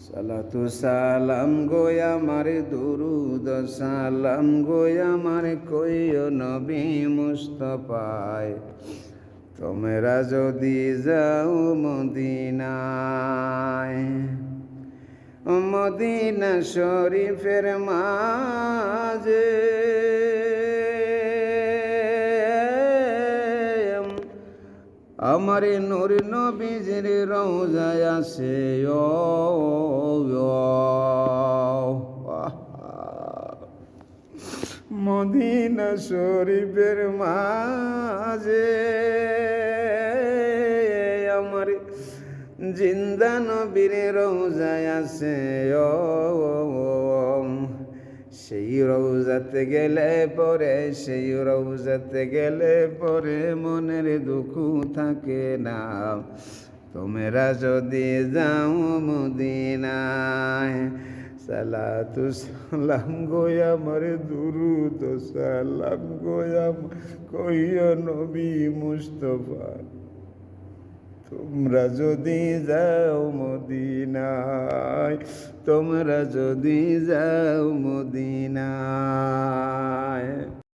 সালাতু সালাম গো আমার দুরুদ সালাম গো আমার কইও নবী মুস্তাফায় তোমরা যদি যাও মদিনায় মদিনা শরীফের মাঝে আমার নূর নবীজির রওজায় আছে মদিনা শরীফের মাঝে আমার জিন্দা নবীর রওজায় আছে সেই রওজাতে গেলে পরে মনের দুঃখ থাকে না তোমরা যদি যাও মদিনায় সালাতু সালাম গো আমার দুরুদ সালাম গো কইও নবী মুস্তাফা তোমরা যদি যাও মদিনায়